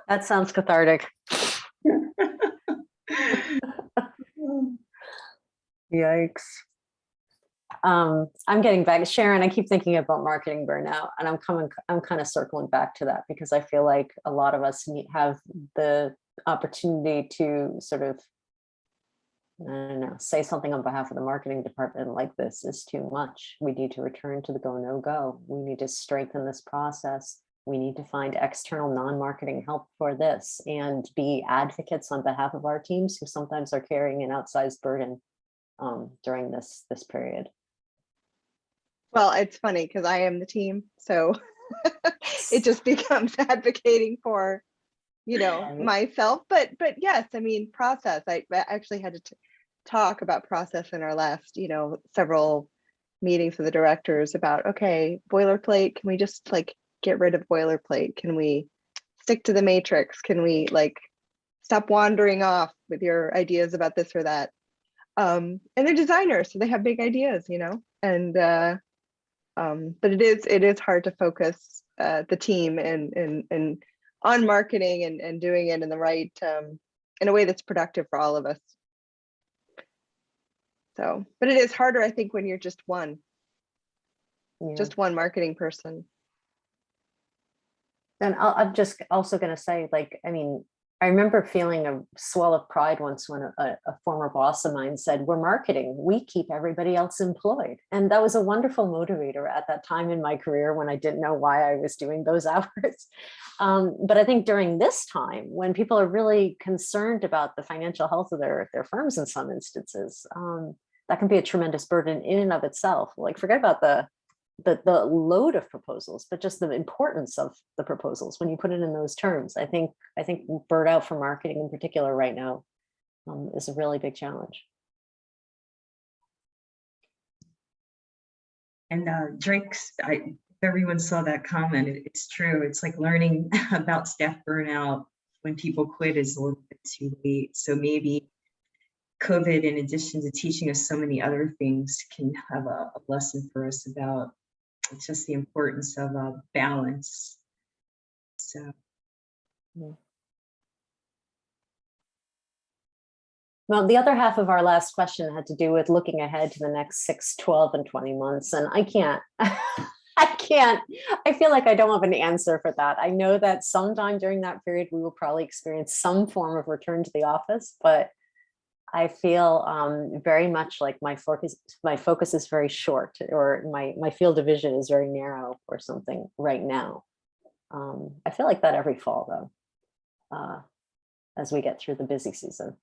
Speaker 1: That sounds cathartic. Yikes. I'm getting back, Sharon, I keep thinking about marketing burnout, and I'm kind of circling back to that, because I feel like a lot of us have the opportunity to sort of, I don't know, say something on behalf of the marketing department, like, this is too much. We need to return to the go, no go. We need to strengthen this process. We need to find external non-marketing help for this, and be advocates on behalf of our teams, who sometimes are carrying an outsized burden during this period.
Speaker 12: Well, it's funny because I am the team, so it just becomes advocating for, myself. But yes, I mean, process. I actually had to talk about process in our last, several meetings with the directors about, okay, boilerplate. Can we just like get rid of boilerplate? Can we stick to the matrix? Can we like stop wandering off with your ideas about this or that? And they're designers, so they have big ideas, and but it is hard to focus the team and on marketing and doing it in the right in a way that's productive for all of us. So, but it is harder, I think, when you're just one marketing person.
Speaker 1: And I'm just also going to say, like, I mean, I remember feeling a swell of pride once when a former boss of mine said, "We're marketing, we keep everybody else employed." And that was a wonderful motivator at that time in my career when I didn't know why I was doing those hours. But I think during this time, when people are really concerned about the financial health of their firms in some instances, that can be a tremendous burden in and of itself. Like, forget about the load of proposals, but just the importance of the proposals when you put it in those terms. I think burnout for marketing in particular right now is a really big challenge.
Speaker 2: And Drake's, if everyone saw that comment, it's true. It's like learning about staff burnout when people quit is a little bit too late. So maybe COVID, in addition to teaching us so many other things, can have a lesson for us about just the importance of balance. So.
Speaker 1: Well, the other half of our last question had to do with looking ahead to the next 6, 12, and 20 months. And I feel like I don't have an answer for that. I know that sometime during that period, we will probably experience some form of return to the office, but I feel very much like my focus is very short, or my field of vision is very narrow or something right now. I feel like that every fall though, as we get through the busy season.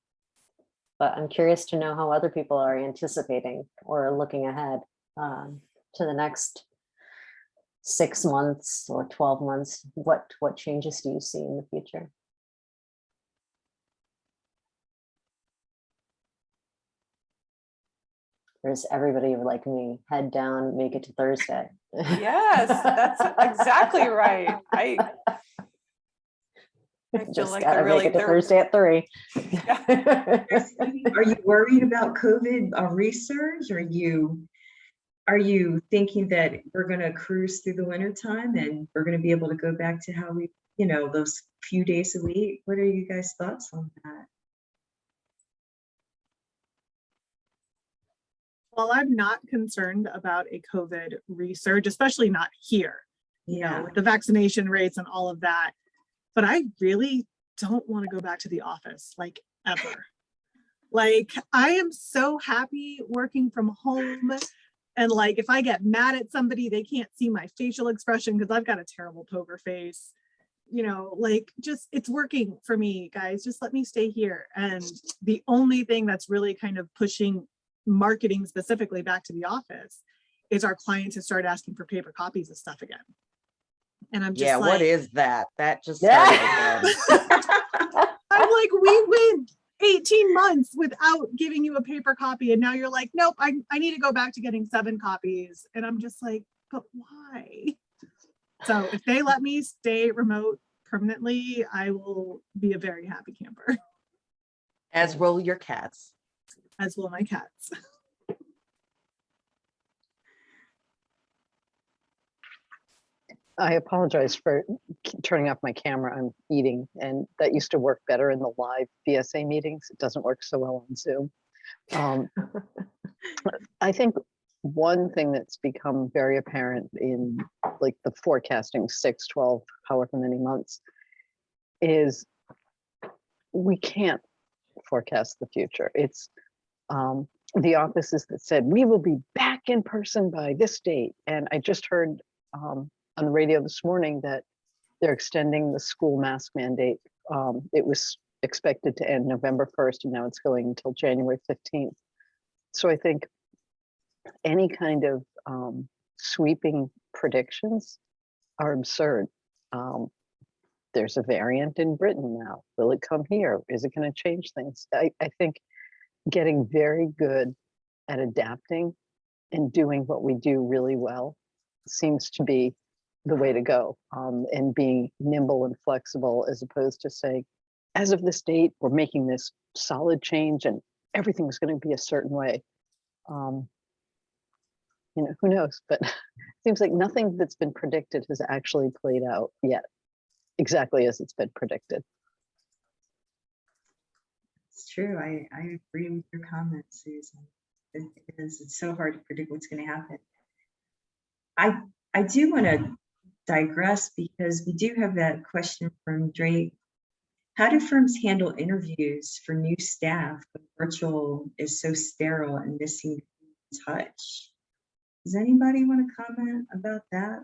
Speaker 1: But I'm curious to know how other people are anticipating or looking ahead to the next 6 months or 12 months. What changes do you see in the future? Or is everybody like me, head down, make it to Thursday?
Speaker 6: Yes, that's exactly right. I feel
Speaker 1: Just
Speaker 6: like
Speaker 1: gotta make it to Thursday at 3.
Speaker 6: Yeah.
Speaker 2: Are you worried about COVID resurge? Are you thinking that we're going to cruise through the winter time and we're going to be able to go back to how we, those few days a week? What are you guys' thoughts on that?
Speaker 8: Well, I'm not concerned about a COVID resurge, especially not here, with the vaccination rates and all of that. But I really don't want to go back to the office, like, ever. Like, I am so happy working from home. And like, if I get mad at somebody, they can't see my facial expression because I've got a terrible poker face. Like, just, it's working for me, guys. Just let me stay here. And the only thing that's really kind of pushing marketing specifically back to the office is our clients have started asking for paper copies of stuff again. And I'm just like,
Speaker 10: what is that? That just started again.
Speaker 8: I'm like, we went 18 months without giving you a paper copy. And now you're like, nope, I need to go back to getting 7 copies. And I'm just like, but why? So if they let me stay remote permanently, I will be a very happy camper.
Speaker 10: As will your cats.
Speaker 8: As will my cats.
Speaker 4: I apologize for turning off my camera. I'm eating, and that used to work better in the live BSA meetings. It doesn't work so well on Zoom. I think one thing that's become very apparent in like the forecasting 6, 12, however many months, is we can't forecast the future. It's the offices that said, we will be back in person by this date. And I just heard on the radio this morning that they're extending the school mask mandate. It was expected to end November 1st, and now it's going until January 15th. So I think any kind of sweeping predictions are absurd. There's a variant in Britain now. Will it come here? Is it going to change things? I think getting very good at adapting and doing what we do really well seems to be the way to go, and being nimble and flexible, as opposed to saying, as of this date, we're making this solid change and everything's going to be a certain way. Who knows? But it seems like nothing that's been predicted has actually played out yet exactly as it's been predicted.
Speaker 2: It's true. I agree with your comments, Susan. It is. It's so hard to predict what's going to happen. I do want to digress because we do have that question from Drake. How do firms handle interviews for new staff when virtual is so sterile and missing touch? Does anybody want to comment about that?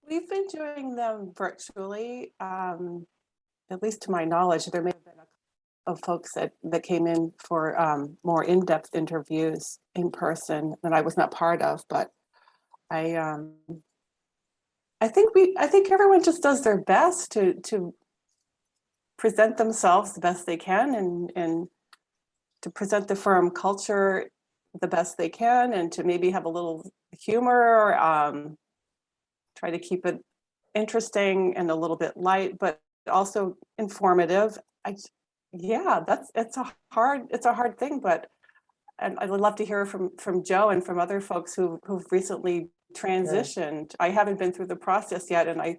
Speaker 6: We've been doing them virtually, at least to my knowledge. There may have been a couple of folks that came in for more in-depth interviews in person that I was not part of, but I think everyone just does their best to present themselves the best they can and to present the firm culture the best they can, and to maybe have a little humor, try to keep it interesting and a little bit light, but also informative. It's a hard thing, but I would love to hear from Joe and from other folks who've recently transitioned. I haven't been through the process yet, and I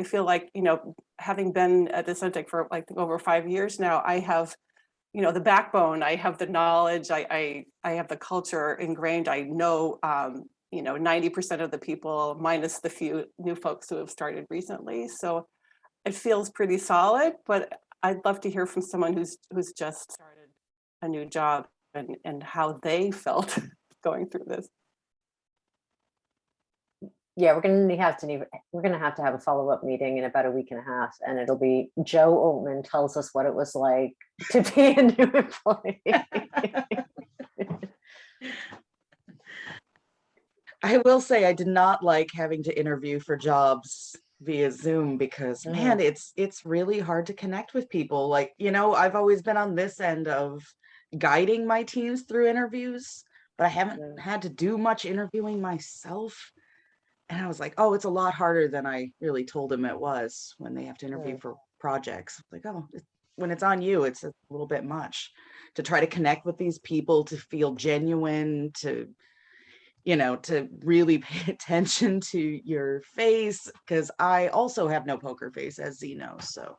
Speaker 6: feel like, having been at Centec for like over 5 years now, I have, the backbone, I have the knowledge, I have the culture ingrained. I know, 90% of the people, minus the few new folks who have started recently. So it feels pretty solid, but I'd love to hear from someone who's just started a new job and how they felt going through this.
Speaker 1: Yeah, we're gonna have to have a follow-up meeting in about a week and a half, and it'll be Joe Altman tells us what it was like to be a new employee.
Speaker 10: I will say I did not like having to interview for jobs via Zoom because man, it's really hard to connect with people. Like, I've always been on this end of guiding my teams through interviews, but I haven't had to do much interviewing myself. And I was like, oh, it's a lot harder than I really told them it was when they have to interview for projects. Like, oh, when it's on you, it's a little bit much to try to connect with these people, to feel genuine, to really pay attention to your face, because I also have no poker face, as Z knows. So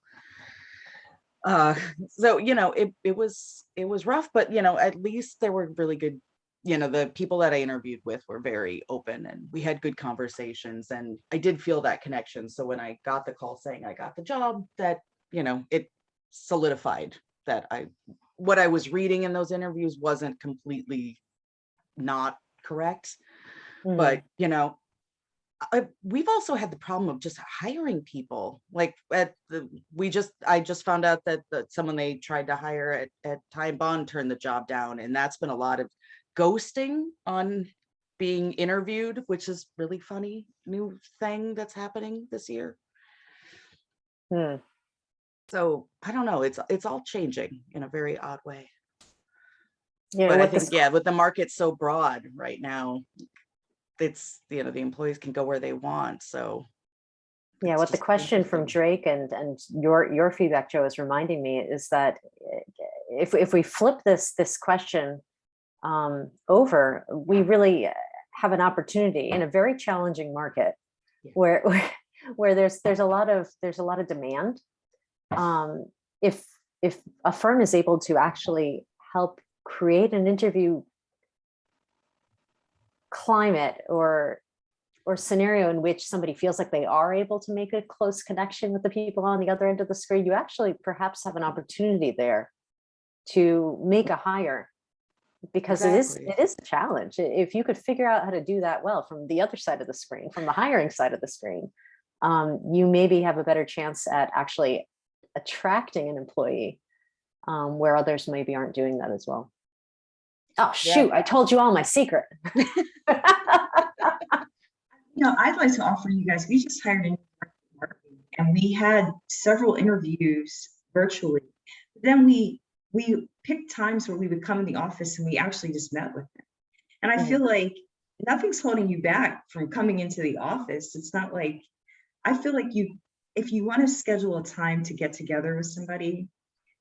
Speaker 10: it was rough, but at least there were really good, the people that I interviewed with were very open and we had good conversations, and I did feel that connection. So when I got the call saying I got the job, that it solidified that what I was reading in those interviews wasn't completely not correct. But we've also had the problem of just hiring people. Like I just found out that someone they tried to hire at Time Bond turned the job down, and that's been a lot of ghosting on being interviewed, which is really funny new thing that's happening this year. So I don't know, it's all changing in a very odd way. But I think with the market so broad right now, it's the employees can go where they want. So
Speaker 1: what the question from Drake and your feedback, Joe, is reminding me is that if we flip this question over, we really have an opportunity in a very challenging market where there's a lot of demand. If a firm is able to actually help create an interview climate or scenario in which somebody feels like they are able to make a close connection with the people on the other end of the screen, you actually perhaps have an opportunity there to make a hire, because it is a challenge. If you could figure out how to do that well from the other side of the screen, from the hiring side of the screen, you maybe have a better chance at actually attracting an employee where others maybe aren't doing that as well. Oh, shoot, I told you all my secret.
Speaker 2: I'd like to offer you guys, we just hired a new marketing, and we had several interviews virtually. Then we picked times where we would come in the office and we actually just met with them. And I feel like nothing's holding you back from coming into the office. It's not like, I feel like if you want to schedule a time to get together with somebody,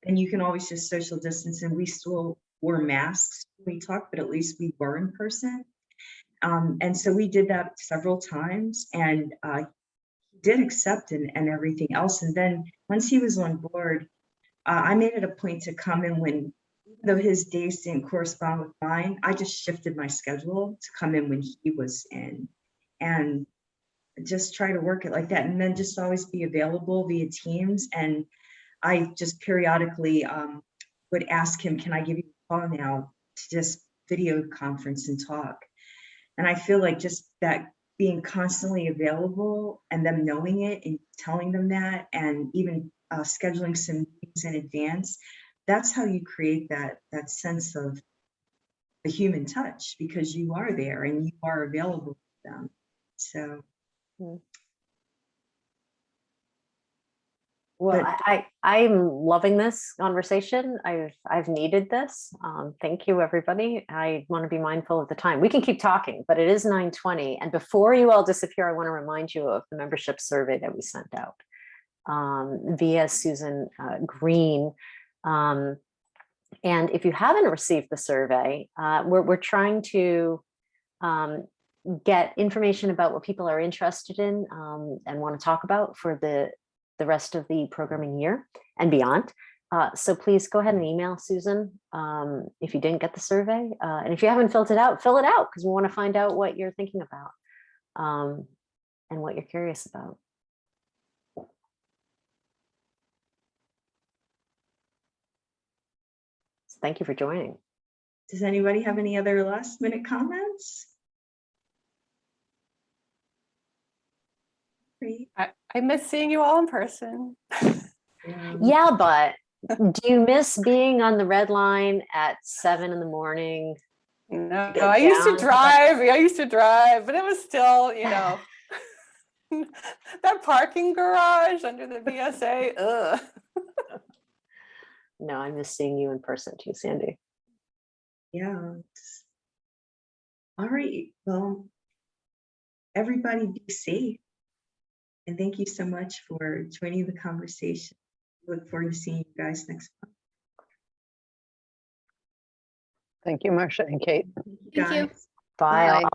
Speaker 2: then you can always just social distance, and we still wore masks when we talked, but at least we were in person. And so we did that several times, and he did accept and everything else. And then once he was on board, I made it a point to come in when, even though his days didn't correspond with mine, I just shifted my schedule to come in when he was in, and just try to work it like that. And then just always be available via Teams. And I just periodically would ask him, can I give you a call now to just video conference and talk? And I feel like just that being constantly available and them knowing it and telling them that, and even scheduling some meetings in advance, that's how you create that sense of the human touch, because you are there and you are available to them. So.
Speaker 1: Well, I'm loving this conversation. I've needed this. Thank you, everybody. I want to be mindful of the time. We can keep talking, but it is 9:20. And before you all disappear, I want to remind you of the membership survey that we sent out via Susan Green. And if you haven't received the survey, we're trying to get information about what people are interested in and want to talk about for the rest of the programming year and beyond. So please go ahead and email Susan if you didn't get the survey. And if you haven't filled it out, fill it out, because we want to find out what you're thinking about and what you're curious about. So thank you for joining.
Speaker 2: Does anybody have any other last minute comments? Great.
Speaker 6: I miss seeing you all in person.
Speaker 1: Yeah, but do you miss being on the red line at 7 in the morning?
Speaker 6: No,
Speaker 1: get
Speaker 6: I used to
Speaker 1: down?
Speaker 6: drive, but it was still, that parking garage under the BSA. Ugh.
Speaker 1: No, I miss seeing you in person too, Sandy.
Speaker 2: Yeah. All right. Well, everybody be safe. And thank you so much for joining the conversation. Look forward to seeing you guys next month.
Speaker 4: Thank you, Marcia and Kate.
Speaker 7: Thank you.
Speaker 2: Guys.
Speaker 1: Bye.
Speaker 4: Bye.